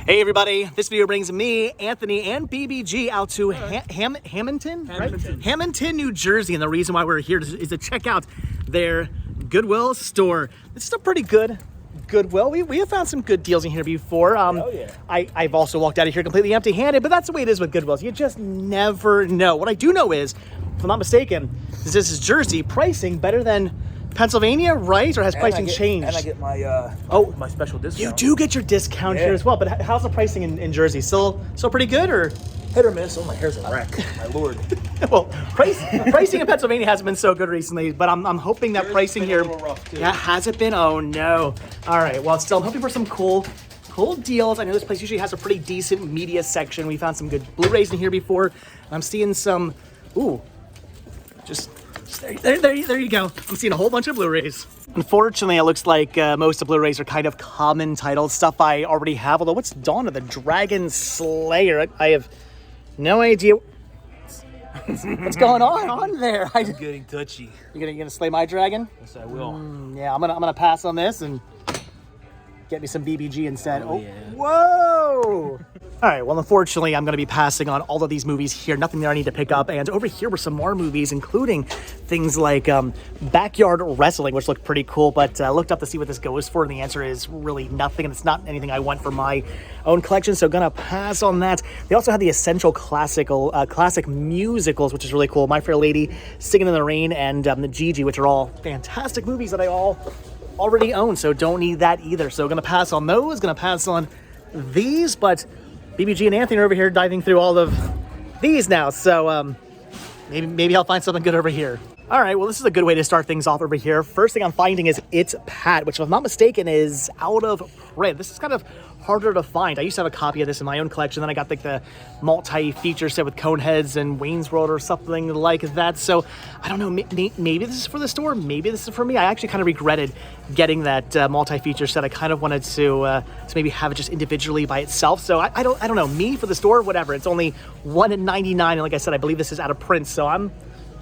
Hey everybody, this video brings me, Anthony, and BBG out to Hammonton, right? Hammonton, New Jersey, and the reason why we're here is to check out their Goodwill store. This is a pretty good Goodwill. We have found some good deals in here before. I've also walked out of here completely empty-handed, but that's the way it is with Goodwills. You just never know. What I do know is, if I'm not mistaken, this is Jersey pricing better than Pennsylvania, right? Or has pricing changed? And I get my my special discount. You do get your discount here as well, but how's the pricing in Jersey? Still pretty good, or hit or miss? Oh, my hair's a wreck. My lord. Well, pricing in Pennsylvania hasn't been so good recently, but I'm hoping that Jersey's pricing here has it been? Oh no. All right. Well, still, I'm hoping for some cool deals. I know this place usually has a pretty decent media section. We found some good Blu-rays in here before. I'm seeing some. Ooh, just. There you go. I'm seeing a whole bunch of Blu-rays. Unfortunately, it looks like most of the Blu-rays are kind of common titles, stuff I already have. Although, what's Dawn of the Dragon Slayer? I have no idea what's going on there. I'm getting touchy. You gonna slay my dragon? Yes, I will. Yeah, I'm gonna pass on this and get me some BBG instead. Oh yeah. Whoa! All right, well, unfortunately, I'm going to be passing on all of these movies here. Nothing there I need to pick up. And over here were some more movies, including things like Backyard Wrestling, which looked pretty cool. But I looked up to see what this goes for, and the answer is really nothing. And it's not anything I want for my own collection, so going to pass on that. They also had the Essential classic musicals, which is really cool. My Fair Lady, Singing in the Rain, and the Gigi, which are all fantastic movies that I already own, so don't need that either. So going to pass on those, going to pass on these, but BBG and Anthony are over here diving through all of these now, so maybe I'll find something good over here. All right, well, this is a good way to start things off over here. First thing I'm finding is It's Pat, which, if I'm not mistaken, is out of print. This is kind of harder to find. I used to have a copy of this in my own collection. Then I got like the multi-feature set with Coneheads and Wayne's World or something like that. So I don't know, maybe this is for the store, maybe this is for me. I actually kind of regretted getting that multi-feature set. I kind of wanted to maybe have it just individually by itself. So I don't know, me for the store, whatever. It's only $1.99, and like I said, I believe this is out of print, so I'm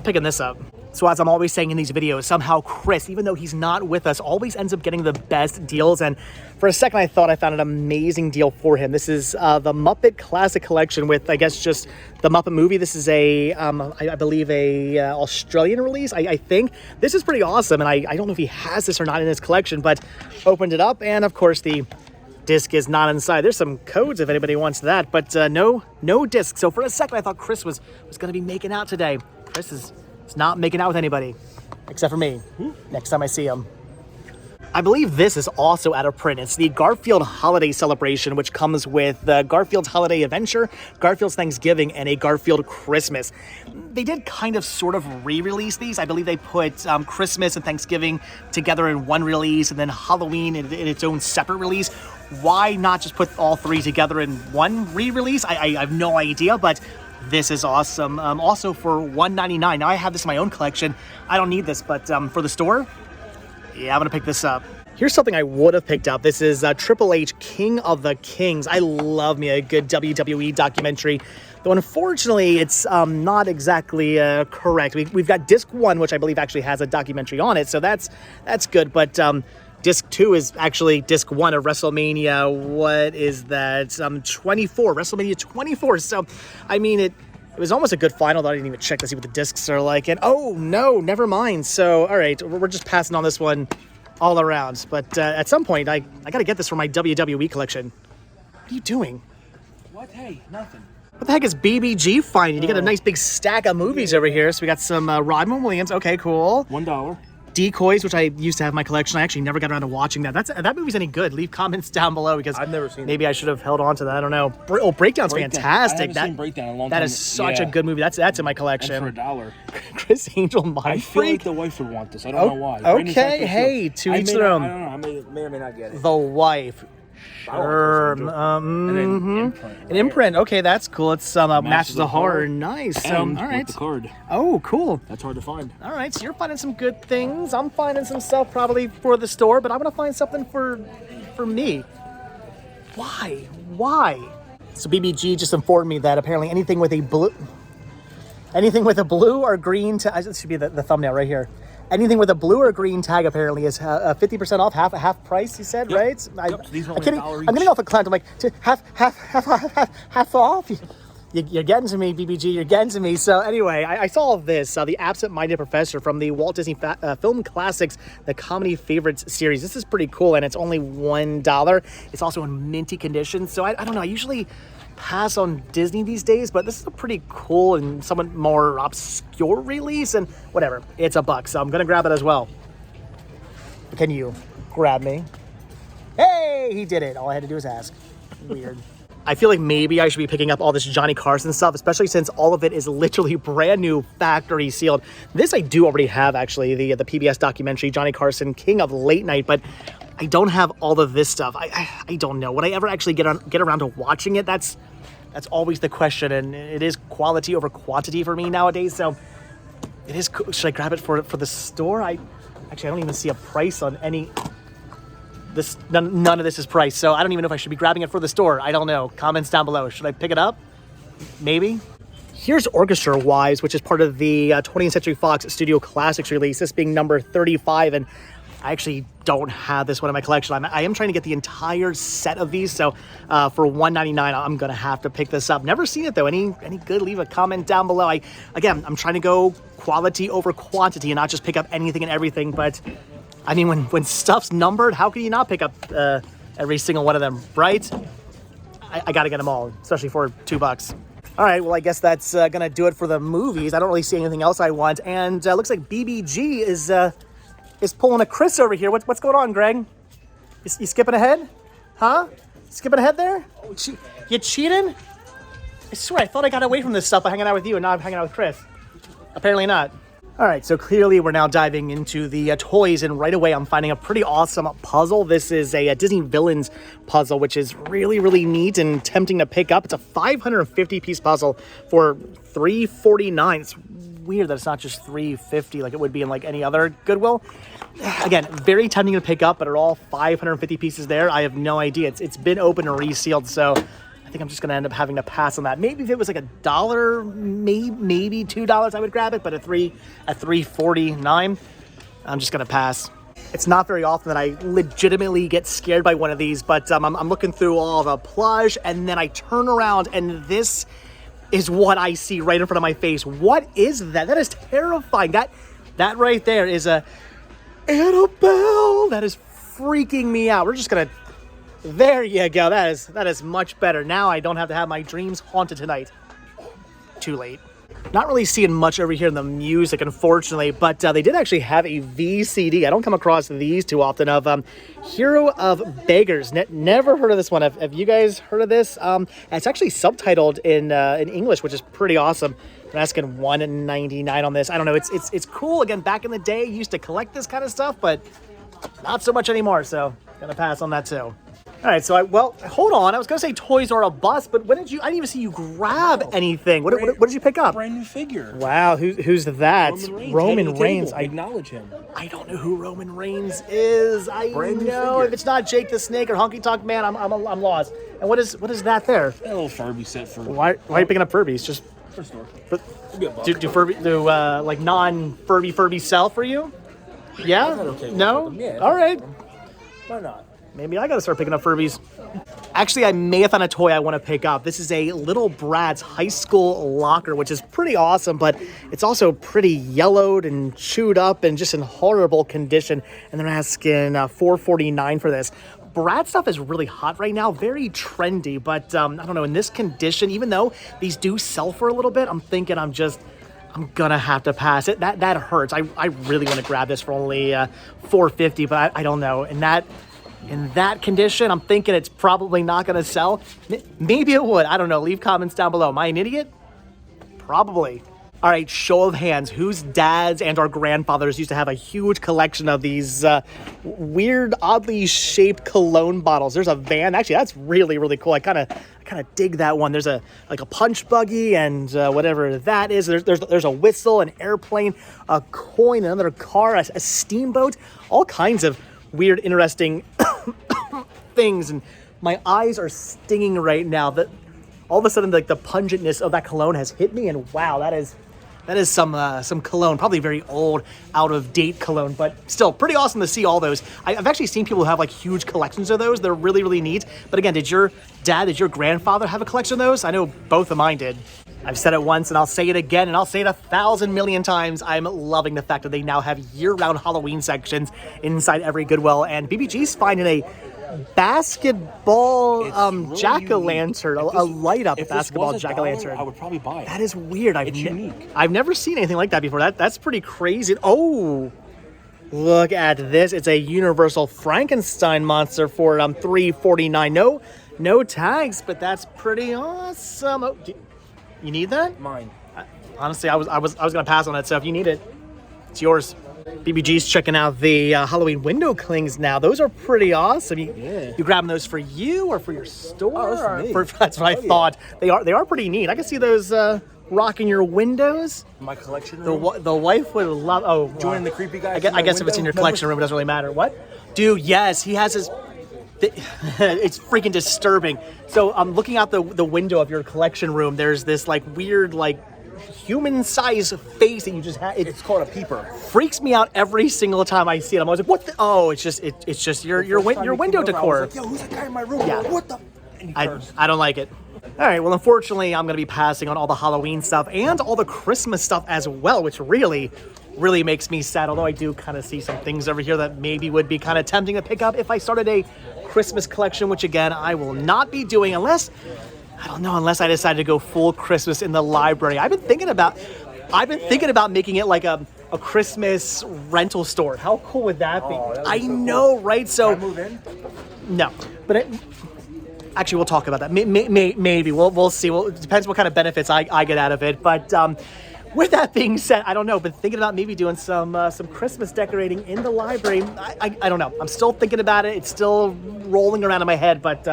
picking this up. So as I'm always saying in these videos, somehow Chris, even though he's not with us, always ends up getting the best deals. And for a second, I thought I found an amazing deal for him. This is the Muppet Classic Collection with, I guess, just the Muppet movie. This is I believe a Australian release, I think. This is pretty awesome, and I don't know if he has this or not in his collection, but opened it up, and of course the disc is not inside. There's some codes if anybody wants that, but no disc. So for a second, I thought Chris was going to be making out today. Chris is not making out with anybody, except for me, next time I see him. I believe this is also out of print. It's the Garfield Holiday Celebration, which comes with Garfield's Holiday Adventure, Garfield's Thanksgiving, and a Garfield Christmas. They did kind of sort of re-release these. I believe they put Christmas and Thanksgiving together in one release, and then Halloween in its own separate release. Why not just put all three together in one re-release? I have no idea, but this is awesome. Also for $1.99. Now I have this in my own collection. I don't need this, but for the store, yeah, I'm gonna pick this up. Here's something I would have picked up. This is Triple H, King of the Kings. I love me a good WWE documentary, though unfortunately it's not exactly correct. We've got disc 1, which I believe actually has a documentary on it, so that's good, but disc 2 is actually disc 1 of WrestleMania. What is that? 24, WrestleMania 24. So, I mean, it was almost a good final, though I didn't even check to see what the discs are like. And oh, no, never mind. So, all right, we're just passing on this one all around. But at some point, I got to get this for my WWE collection. What are you doing? What? Hey, nothing. What the heck is BBG finding? You got a nice big stack of movies over here. So we got some Rodman Williams. Okay, cool. $1. Decoys, which I used to have in my collection. I actually never got around to watching that. That movie's any good. Leave comments down below because I've never seen maybe I should have held on to that. I don't know. Breakdown's fantastic. I haven't seen Breakdown in a long that time. is such a good movie. That's in my collection. And for $1. Chris Angel, Mind I feel like the wife would want this. I don't know why. Okay, hey, to each their own. I don't know. I may or may not get it. The wife. Sure. An imprint. Okay, that's cool. It's Masters of Horror. Nice. So, all right. With the card. Oh, cool. That's hard to find. All right, so you're finding some good things. I'm finding some stuff probably for the store, but I'm gonna find something for me. Why? So BBG just informed me that apparently anything with a blue or green, this should be the thumbnail right here. anything with a blue or green tag apparently is 50% off, half price. You said, Yep. right? Yep, so these are I'm only kidding. $1 I'm getting each. off a client. I'm like, half off. You're getting to me, BBG. You're getting to me. So anyway, I saw this, The Absent-Minded Professor from the Walt Disney Film Classics, the Comedy Favorites series. This is pretty cool, and it's only $1. It's also in minty condition. So I don't know. I usually pass on Disney these days, but this is a pretty cool and somewhat more obscure release, and whatever. It's $1, so I'm going to grab it as well. Can you grab me? Hey, he did it. All I had to do was ask. Weird. I feel like maybe I should be picking up all this Johnny Carson stuff, especially since all of it is literally brand new, factory sealed. This I do already have, actually, the PBS documentary, Johnny Carson, King of Late Night, but I don't have all of this stuff. I don't know. Would I ever actually get around to watching it? That's always the question, and it is quality over quantity for me nowadays, so it is cool. Should I grab it for the store? I don't even see a price on any... None of this is priced, so I don't even know if I should be grabbing it for the store. I don't know. Comments down below. Should I pick it up? Maybe. Here's Orchestra Wives, which is part of the 20th Century Fox Studio Classics release, this being number 35, and I actually don't have this one in my collection. I am trying to get the entire set of these, so for $1.99, I'm going to have to pick this up. Never seen it, though. Any good? Leave a comment down below. I'm trying to go quality over quantity and not just pick up anything and everything, but... I mean, when stuff's numbered, how can you not pick up every single one of them, right? I got to get them all, especially for $2. All right, well, I guess that's going to do it for the movies. I don't really see anything else I want. And looks like BBG is pulling a Chris over here. What's going on, Greg? You skipping ahead? Huh? Skipping ahead there? You cheating? I swear, I thought I got away from this stuff by hanging out with you, and now I'm hanging out with Chris. Apparently not. All right, so clearly we're now diving into the toys, and right away I'm finding a pretty awesome puzzle. This is a Disney Villains puzzle, which is really, really neat and tempting to pick up. It's a 550-piece puzzle for $3.49. It's weird that it's not just $3.50 like it would be in like any other Goodwill. Again, very tempting to pick up, but are all 550 pieces there? I have no idea. It's been open and resealed, so... I think I'm just going to end up having to pass on that. Maybe if it was like $1, maybe $2, I would grab it. But at $3.49, I'm just going to pass. It's not very often that I legitimately get scared by one of these, but I'm looking through all the plush, and then I turn around, and this is what I see right in front of my face. What is that? That is terrifying. That right there is a Annabelle. That is freaking me out. We're just going to... There you go. That is much better. Now I don't have to have my dreams haunted tonight. Too late. Not really seeing much over here in the music, unfortunately, but they did actually have a VCD. I don't come across these too often of Hero of Beggars. Never heard of this one. Have you guys heard of this? It's actually subtitled in English, which is pretty awesome. I'm asking $1.99 on this. I don't know. It's cool. Again, back in the day, I used to collect this kind of stuff, but not so much anymore. So gonna pass on that too. All right, so hold on. I was going to say toys are a bust, but when did you... I didn't even see you grab anything. What did you pick up? Brand new figure. Wow, who's that? Roman Reigns. I acknowledge him. I don't know who Roman Reigns is. I know if it's not Jake the Snake or Honky Tonk Man, I'm lost. And what is that there? That little Furby set for... Why are you picking up Furbies? Just for store. Do non-Furby Furby sell for you? Yeah? Okay no? Yeah, all right. Why not? Maybe I gotta start picking up Furbies. Actually, I may have found a toy I want to pick up. This is a Little Brat's high school locker, which is pretty awesome, but it's also pretty yellowed and chewed up and just in horrible condition. And they're asking $4.49 for this. Brat stuff is really hot right now, very trendy, but I don't know, in this condition, even though these do sell for a little bit, I'm thinking I'm gonna have to pass it. That hurts. I really want to grab this for only $4.50, but I don't know. In that condition, I'm thinking it's probably not going to sell. Maybe it would. I don't know. Leave comments down below. Am I an idiot? Probably. All right, show of hands. Whose dads and our grandfathers used to have a huge collection of these weird, oddly shaped cologne bottles? There's a van. Actually, that's really, really cool. I kind of dig that one. There's a punch buggy and whatever that is. There's a whistle, an airplane, a coin, another car, a steamboat, all kinds of weird, interesting things, and my eyes are stinging right now. That all of a sudden, like the pungentness of that cologne has hit me, and wow, that is That is some cologne, probably very old, out of date cologne, but still pretty awesome to see all those. I've actually seen people who have like huge collections of those. They're really, really neat. But again, did your grandfather have a collection of those? I know both of mine did. I've said it once and I'll say it again and I'll say it 1,000 million times. I'm loving the fact that they now have year-round Halloween sections inside every Goodwill, and BBG's finding a basketball really jack-o'-lantern, unique. a light-up If this basketball was $1, jack-o'-lantern. I would probably buy it. That is weird. It's unique. I've never seen anything like that before. That's pretty crazy. Oh, look at this. It's a Universal Frankenstein monster for $3.49. No tags, but that's pretty awesome. Oh, you need that? Mine. Honestly, I was gonna pass on it. So if you need it, it's yours. BBG's checking out the Halloween window clings now. Those are pretty awesome. You grabbing those for you or for your store? Oh, that's for me. That's what I thought. They are pretty neat. I can see those rocking your windows. My collection room. The wife would love. Oh, Joining the creepy guys. I guess if it's in your collection room, it doesn't really matter. What? Dude, yes, he has his. It's freaking disturbing. So I'm looking out the window of your collection room. There's this like weird like human-sized face that you just have. It's called a peeper. Freaks me out every single time I see it. I'm always like, what the? Oh, it's just your window decor. Like, yo, who's that guy in my room? Yeah. What the? And he cursed. I don't like it. All right, well, unfortunately, I'm going to be passing on all the Halloween stuff and all the Christmas stuff as well, which really makes me sad, although I do kind of see some things over here that maybe would be kind of tempting to pick up if I started a Christmas collection, which, again, I will not be doing unless I decide to go full Christmas in the library. I've been thinking about making it like a Christmas rental store. How cool would that be? I know, right? So Can I move in? no, but actually, we'll talk about that. Maybe we'll see. Well, it depends what kind of benefits I get out of it. But with that being said, I don't know. But thinking about maybe doing some Christmas decorating in the library. I don't know. I'm still thinking about it. It's still rolling around in my head. But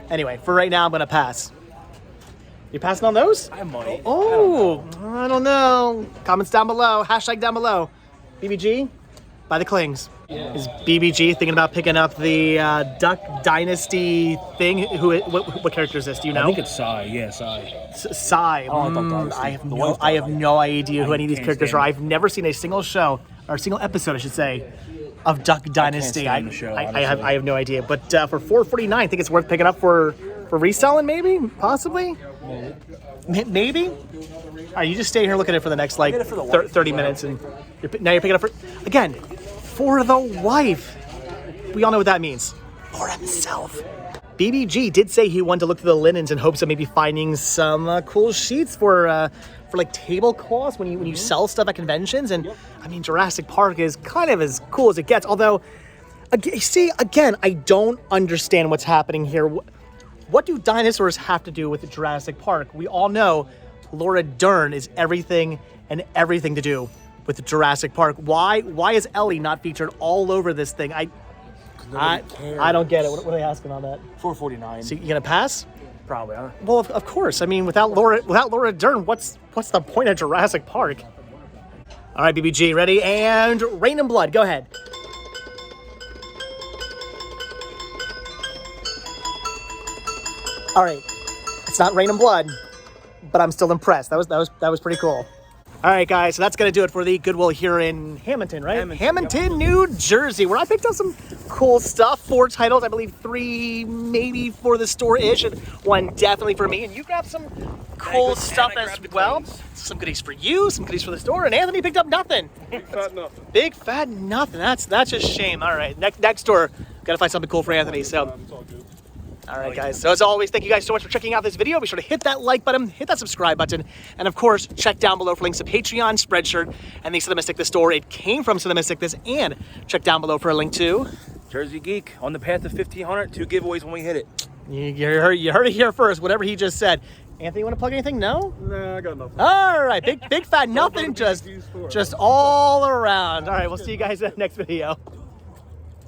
anyway, for right now, I'm gonna pass. You passing on those? I might. Oh, I don't know. Comments down below. Hashtag down below. BBG, buy the clings. Yeah. Is BBG thinking about picking up the Duck Dynasty thing? What character is this? Do you know? I think it's Sai. Yeah, Sai. Sai. I have no idea who any of these characters are. I've never seen a single show or a single episode, I should say, of Duck Dynasty. I have no idea. But for $4.49, I think it's worth picking up for reselling, maybe, possibly. Maybe. All right, you just stay here looking at it for the next 30 minutes, and now you're picking up again for the wife. We all know what that means. For himself. BBG did say he wanted to look through the linens in hopes of maybe finding some cool sheets for like tablecloths when you sell stuff at conventions. And I mean, Jurassic Park is kind of as cool as it gets. Although, again, I don't understand what's happening here. What do dinosaurs have to do with Jurassic Park? We all know Laura Dern is everything to do with Jurassic Park. Why is Ellie not featured all over this thing? I don't get it. What are they asking on that? $4.49. So you gonna pass? Probably. Huh? Well, of course. I mean, without Laura Dern, what's the point of Jurassic Park? All right, BBG, ready? And Rain and Blood. Go ahead. All right, it's not Rain and Blood, but I'm still impressed. That was pretty cool. All right, guys, so that's going to do it for the Goodwill here in Hammonton, right? Hammonton, New Jersey, where I picked up some cool stuff. 4 titles, I believe 3 maybe for the store-ish, and 1 definitely for me. And you grabbed some cool stuff as well. Some goodies for you, some goodies for the store, and Anthony picked up nothing. Big fat nothing. Big fat nothing. That's a shame. All right, next door, got to find something cool for Anthony, so... It's all good. All right, guys. So as always, thank you guys so much for checking out this video. Be sure to hit that like button, hit that subscribe button, and of course, check down below for links to Patreon, Spreadshirt, and the Cinemistic, the store. It came from Cinemistic, this, and check down below for a link to Jersey Geek on the path to 1,500. 2 giveaways when we hit it. You heard it here first. Whatever he just said. Anthony, you want to plug anything? No? Nah, I got nothing. All right, big fat nothing, just all around. All right, we'll see you guys in the next video.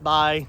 Bye.